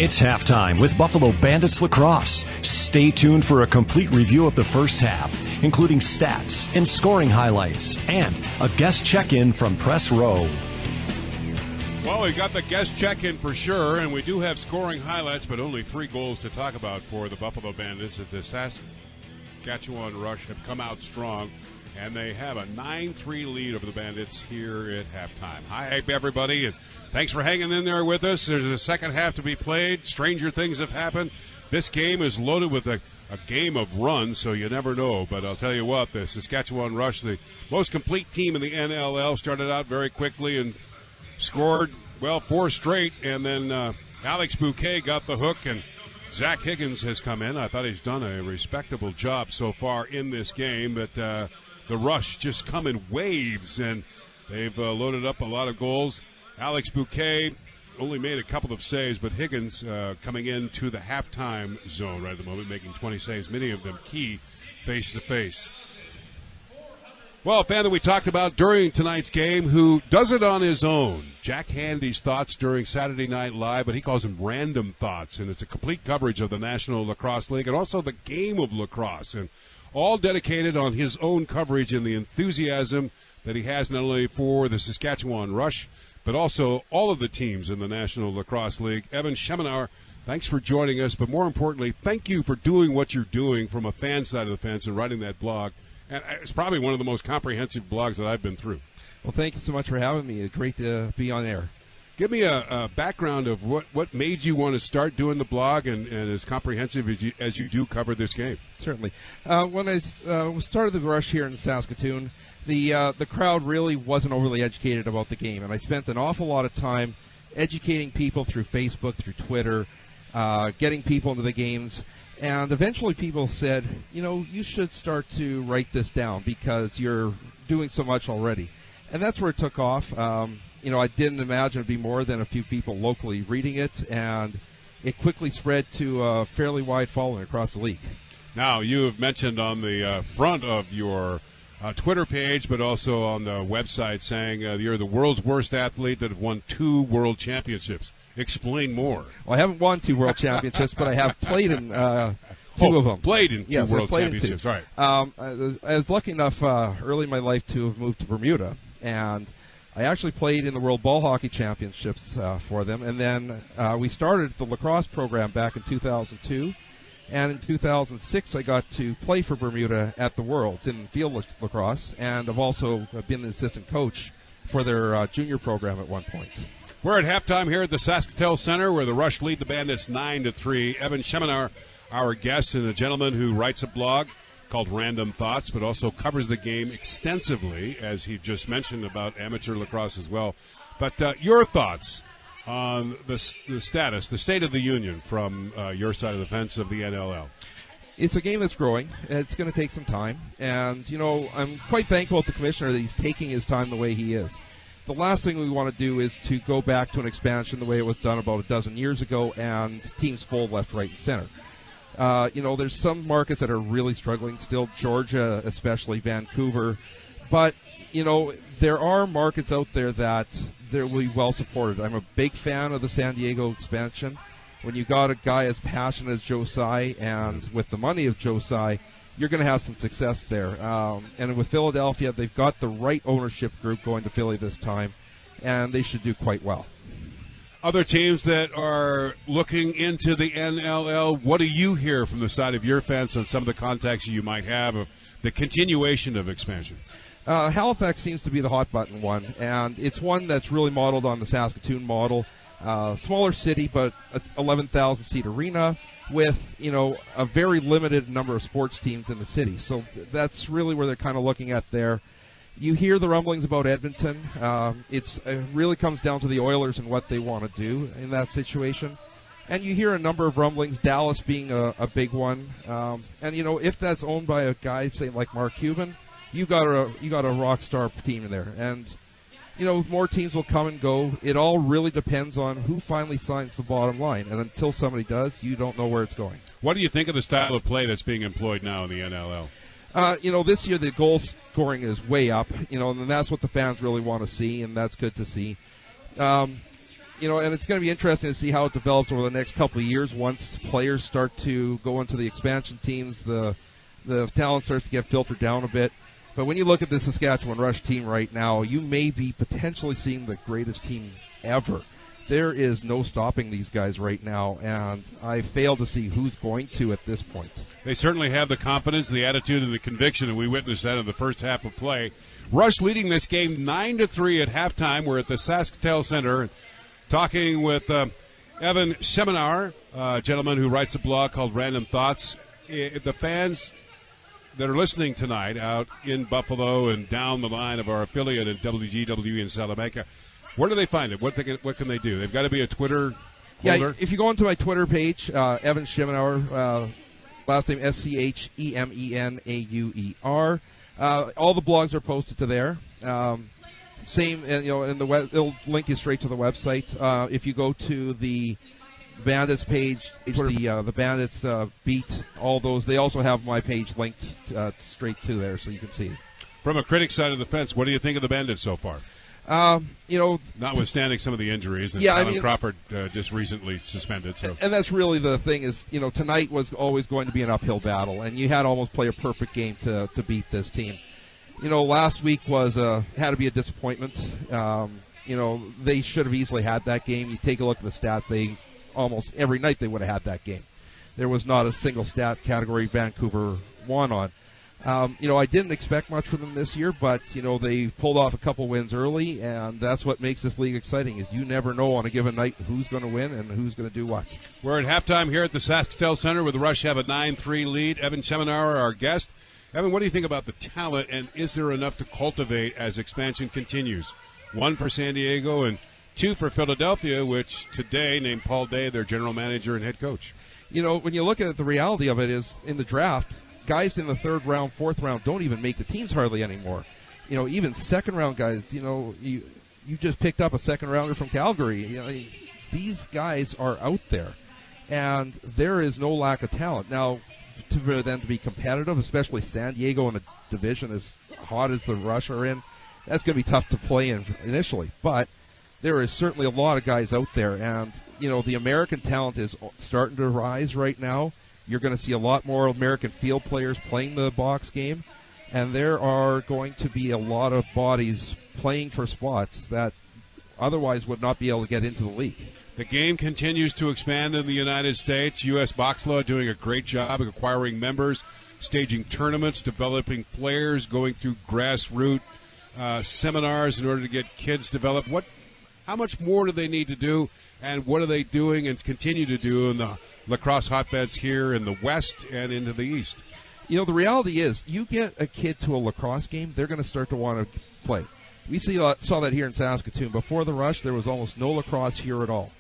It's halftime with Buffalo Bandits lacrosse. Stay tuned for a complete review of the first half, including stats and scoring highlights, and a guest check-in from Press Row. Well, we got the guest check-in for sure, and we do have scoring highlights, but only 3 goals to talk about for the Buffalo Bandits. The Saskatchewan Rush have come out strong, and they have a 9-3 lead over the Bandits here at halftime. Hi, everybody, and thanks for hanging in there with us. There's a second half to be played. Stranger things have happened. This game is loaded with a game of runs, so you never know. But I'll tell you what, the Saskatchewan Rush, the most complete team in the NLL, started out very quickly and scored, 4 straight, and then Alex Bouquet got the hook, and Zach Higgins has come in. I thought he's done a respectable job so far in this game, but the Rush just come in waves, and they've loaded up a lot of goals. Alex Bouquet only made a couple of saves, but Higgins coming into the halftime zone right at the moment, making 20 saves, many of them key face-to-face. Well, a fan that we talked about during tonight's game who does it on his own. Jack Handy's thoughts during Saturday Night Live, but he calls them random thoughts, and it's a complete coverage of the National Lacrosse League and also the game of lacrosse, and all dedicated on his own coverage and the enthusiasm that he has not only for the Saskatchewan Rush, but also all of the teams in the National Lacrosse League. Evan Schemenauer, thanks for joining us, but more importantly, thank you for doing what you're doing from a fan side of the fence and writing that blog. And it's probably one of the most comprehensive blogs that I've been through. Well, thank you so much for having me. It's great to be on air. Give me a background of what made you want to start doing the blog and as comprehensive as you do cover this game. Certainly. When I started the Rush here in Saskatoon, the crowd really wasn't overly educated about the game, and I spent an awful lot of time educating people through Facebook, through Twitter, getting people into the games. And eventually people said, you should start to write this down because you're doing so much already. And that's where it took off. I didn't imagine it'd be more than a few people locally reading it, and it quickly spread to a fairly wide following across the league. Now, you have mentioned on the front of your Twitter page, but also on the website, saying you're the world's worst athlete that have won 2 world championships. Explain more. Well, I haven't won 2 world championships, but I have played in 2 of them. Played in 2 world championships, right. I was lucky enough early in my life to have moved to Bermuda, and I actually played in the World Ball Hockey Championships for them, and then we started the lacrosse program back in 2002, and in 2006 I got to play for Bermuda at the Worlds in field lacrosse, and I've also been the assistant coach for their junior program at one point. We're at halftime here at the Saskatoon Center, where the Rush lead the Bandits 9-3. Evan Schemenauer, our guest, and a gentleman who writes a blog called Random Thoughts, but also covers the game extensively, as he just mentioned about amateur lacrosse as well. But your thoughts on the status, the state of the union from your side of the fence of the NLL? It's a game that's growing. It's going to take some time. And, I'm quite thankful to the commissioner that he's taking his time the way he is. The last thing we want to do is to go back to an expansion the way it was done about a dozen years ago and teams fold left, right, and center. There's some markets that are really struggling still, Georgia especially, Vancouver. But, there are markets out there that will be well supported. I'm a big fan of the San Diego expansion. When you got a guy as passionate as Joe Tsai and with the money of Joe Tsai, you're going to have some success there. And with Philadelphia, they've got the right ownership group going to Philly this time, and they should do quite well. Other teams that are looking into the NLL, what do you hear from the side of your fence on some of the contacts you might have of the continuation of expansion? Halifax seems to be the hot button one, and it's one that's really modeled on the Saskatoon model. Smaller city, but an 11,000-seat arena with, a very limited number of sports teams in the city. So that's really where they're kind of looking at there. You hear the rumblings about Edmonton. It really comes down to the Oilers and what they want to do in that situation. And you hear a number of rumblings, Dallas being a big one. And, if that's owned by a guy, say, like Mark Cuban, you got a rock star team in there. And more teams will come and go. It all really depends on who finally signs the bottom line. And until somebody does, you don't know where it's going. What do you think of the style of play that's being employed now in the NLL? This year the goal scoring is way up, and that's what the fans really want to see, and that's good to see. and it's going to be interesting to see how it develops over the next couple of years once players start to go into the expansion teams, the talent starts to get filtered down a bit. But when you look at the Saskatchewan Rush team right now, you may be potentially seeing the greatest team ever. There is no stopping these guys right now, and I fail to see who's going to at this point. They certainly have the confidence, the attitude, and the conviction, and we witnessed that in the first half of play. Rush leading this game 9-3 at halftime. We're at the Sasktel Center talking with Evan Seminar, a gentleman who writes a blog called Random Thoughts. The fans that are listening tonight out in Buffalo and down the line of our affiliate at WGWE in Salamanca, where do they find it? What can they do? They've got to be a Twitter holder? Yeah, if you go onto my Twitter page, Evan Schemenauer, last name Schemenauer, all the blogs are posted to there. Same, and it'll link you straight to the website. If you go to the Bandits page, the Bandits beat, all those, they also have my page linked straight to there, so you can see. From a critic side of the fence, what do you think of the Bandits so far? Notwithstanding some of the injuries, and Alan Crawford just recently suspended. So. And that's really the thing is, tonight was always going to be an uphill battle, and you had to almost play a perfect game to beat this team. Last week had to be a disappointment. They should have easily had that game. You take a look at the stats, almost every night they would have had that game. There was not a single stat category Vancouver won on. I didn't expect much from them this year, but, they pulled off a couple wins early, and that's what makes this league exciting, is you never know on a given night who's going to win and who's going to do what. We're at halftime here at the Sasktel Center, where the Rush have a 9-3 lead. Evan Schemenauer, our guest. Evan, what do you think about the talent, and is there enough to cultivate as expansion continues? 1 for San Diego and 2 for Philadelphia, which today named Paul Day their general manager and head coach. When you look at it, the reality of it is, in the draft, guys in the 3rd round, 4th round don't even make the teams hardly anymore. Even 2nd round guys, you just picked up a 2nd rounder from Calgary. These guys are out there, and there is no lack of talent. Now, for them to be competitive, especially San Diego in a division as hot as the Rush are in, that's going to be tough to play in initially. But there is certainly a lot of guys out there, and, the American talent is starting to rise right now. You're going to see a lot more American field players playing the box game, and there are going to be a lot of bodies playing for spots that otherwise would not be able to get into the league. The game continues to expand in the United States. U.S. Box Law doing a great job of acquiring members, staging tournaments, developing players, going through grassroots seminars in order to get kids developed. How much more do they need to do, and what are they doing and continue to do in the lacrosse hotbeds here in the West and into the East? The reality is, you get a kid to a lacrosse game, they're going to start to want to play. We saw that here in Saskatoon. Before the Rush, there was almost no lacrosse here at all.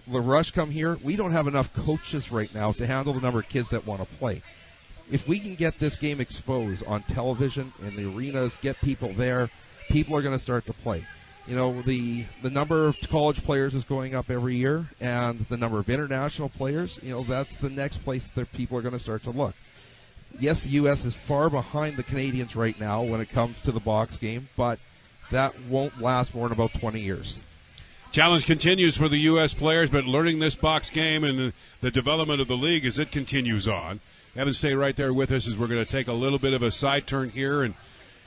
The Rush come here, we don't have enough coaches right now to handle the number of kids that want to play. If we can get this game exposed on television, in the arenas, get people there, people are going to start to play. The number of college players is going up every year, and the number of international players, that's the next place that people are going to start to look. Yes, the U.S. is far behind the Canadians right now when it comes to the box game, but that won't last more than about 20 years. Challenge continues for the U.S. players, but learning this box game and the development of the league as it continues on. Evan, stay right there with us as we're going to take a little bit of a side turn here and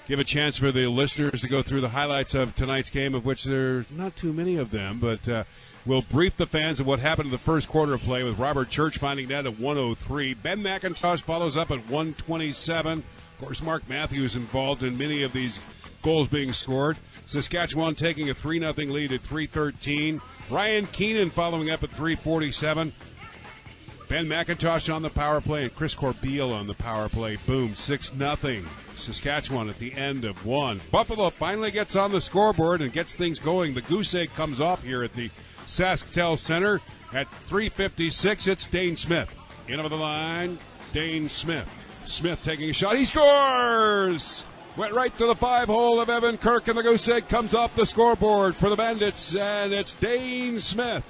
give a chance for the listeners to go through the highlights of tonight's game, of which there's not too many of them, but we'll brief the fans of what happened in the first quarter of play with Robert Church finding that at 103. Ben McIntosh follows up at 127. Of course, Mark Matthews involved in many of these goals being scored. Saskatchewan taking a 3-0 lead at 3:13. Ryan Keenan following up at 3:47. Ben McIntosh on the power play and Chris Corbeil on the power play. Boom, 6-0. Saskatchewan at the end of 1. Buffalo finally gets on the scoreboard and gets things going. The goose egg comes off here at the Sasktel Center at 3:56. It's Dane Smith. In over the line, Dane Smith. Smith taking a shot. He scores! Went right to the 5-hole of Evan Kirk, and the goose egg comes off the scoreboard for the Bandits, and it's Dane Smith.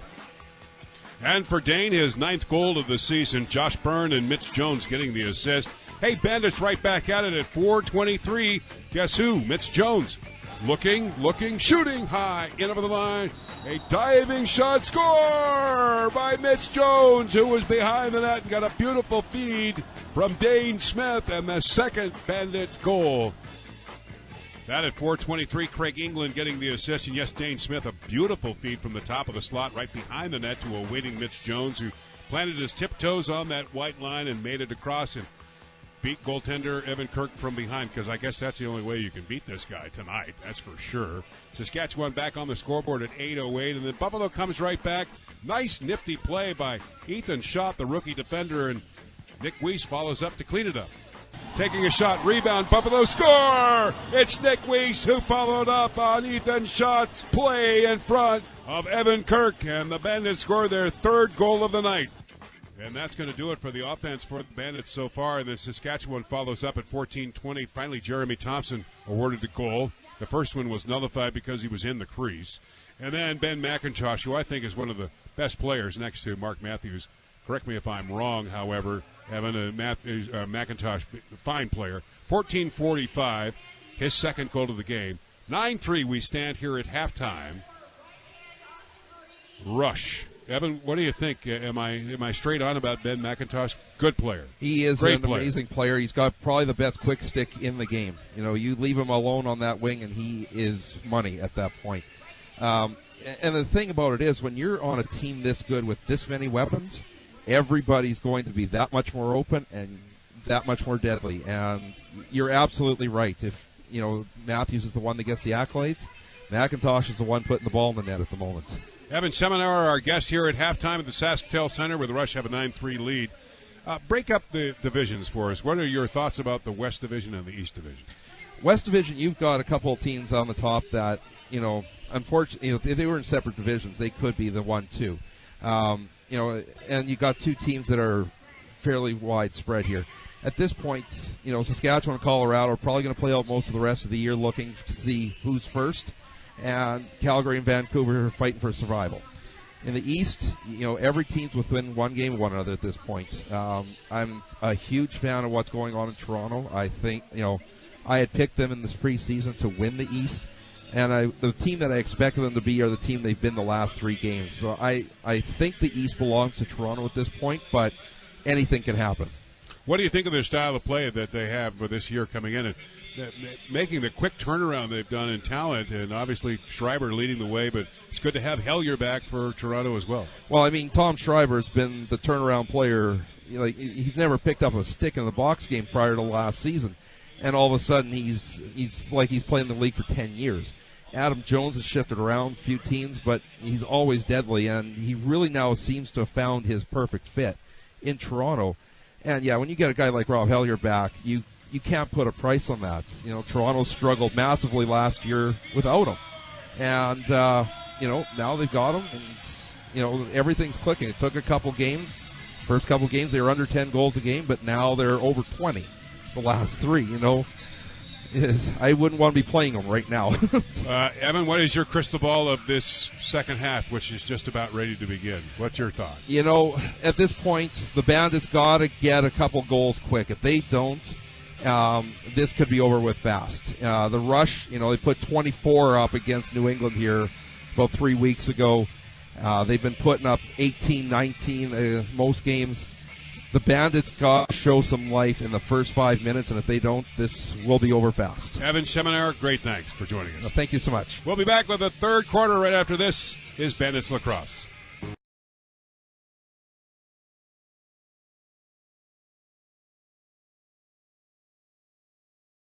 And for Dane, his 9th goal of the season. Josh Byrne and Mitch Jones getting the assist. Hey, Bandits right back at it at 4:23. Guess who? Mitch Jones. Looking, shooting high, in over the line. A diving shot, score by Mitch Jones, who was behind the net and got a beautiful feed from Dane Smith, and the second Bandit goal. That at 4:23, Craig England getting the assist, and yes, Dane Smith, a beautiful feed from the top of the slot right behind the net to a waiting Mitch Jones, who planted his tiptoes on that white line and made it across and beat goaltender Evan Kirk from behind, because I guess that's the only way you can beat this guy tonight, that's for sure. Saskatchewan back on the scoreboard at 8:08, and then Buffalo comes right back. Nice, nifty play by Ethan Schott, the rookie defender, and Nick Weiss follows up to clean it up. Taking a shot, rebound, Buffalo score! It's Nick Weiss who followed up on Ethan Schott's play in front of Evan Kirk, and the Bandits score their third goal of the night. And that's going to do it for the offense for the Bandits so far. The Saskatchewan follows up at 14:20. Finally, Jeremy Thompson awarded the goal. The first one was nullified because he was in the crease. And then Ben McIntosh, who I think is one of the best players next to Mark Matthews. Correct me if I'm wrong, however. Evan McIntosh, fine player. 14:45, his second goal of the game. 9-3, we stand here at halftime. Rush. Evan, what do you think? Am I straight on about Ben McIntosh? Good player. He is an amazing player. He's got probably the best quick stick in the game. You know, you leave him alone on that wing, and he is money at that point. And the thing about it is, when you're on a team this good with this many weapons, everybody's going to be that much more open and that much more deadly. And you're absolutely right. If, you know, Matthews is the one that gets the accolades, McIntosh is the one putting the ball in the net at the moment. Evan Seminar, our guest here at halftime at the Sasktel Center, where the Rush have a 9-3 lead. Break up the divisions for us. What are your thoughts about the West Division and the East Division? West Division, you've got a couple of teams on the top that, you know, unfortunately, you know, if they were in separate divisions, they could be the 1-2. You know, and you've got two teams that are fairly widespread here. At this point, you know, Saskatchewan and Colorado are probably going to play out most of the rest of the year looking to see who's first. And Calgary and Vancouver are fighting for survival. In the East, you know, every team's within one game of one another at this point. I'm a huge fan of what's going on in Toronto. I think, you know, I had picked them in this preseason to win the East, and the team that I expected them to be are the team they've been the last three games. So I think the East belongs to Toronto at this point, but anything can happen. What do you think of their style of play that they have for this year coming in? And making the quick turnaround they've done in talent, and obviously Schreiber leading the way, but it's good to have Hellier back for Toronto as well. Well, I mean, Tom Schreiber's been the turnaround player. You know, he's never picked up a stick in the box game prior to last season, and all of a sudden he's like he's playing the league for 10 years. Adam Jones has shifted around a few teams, but he's always deadly, and he really now seems to have found his perfect fit in Toronto. And yeah, when you get a guy like Rob Hellier back, you can't put a price on that. You know, Toronto struggled massively last year without him. And, you know, now they've got him, and, you know, everything's clicking. It took a couple games. First couple games, they were under 10 goals a game, but now they're over 20 the last three, you know. I wouldn't want to be playing them right now. Evan, what is your crystal ball of this second half, which is just about ready to begin? What's your thought? You know, at this point, the Bandits got to get a couple goals quick. If they don't, this could be over with fast. The Rush, you know, they put 24 up against New England here about 3 weeks ago. They've been putting up 18, 19 most games. The Bandits got to show some life in the first 5 minutes, and if they don't, this will be over fast. Evan Seminar, great thanks for joining us. Thank you so much. We'll be back with the third quarter right after this is Bandits Lacrosse.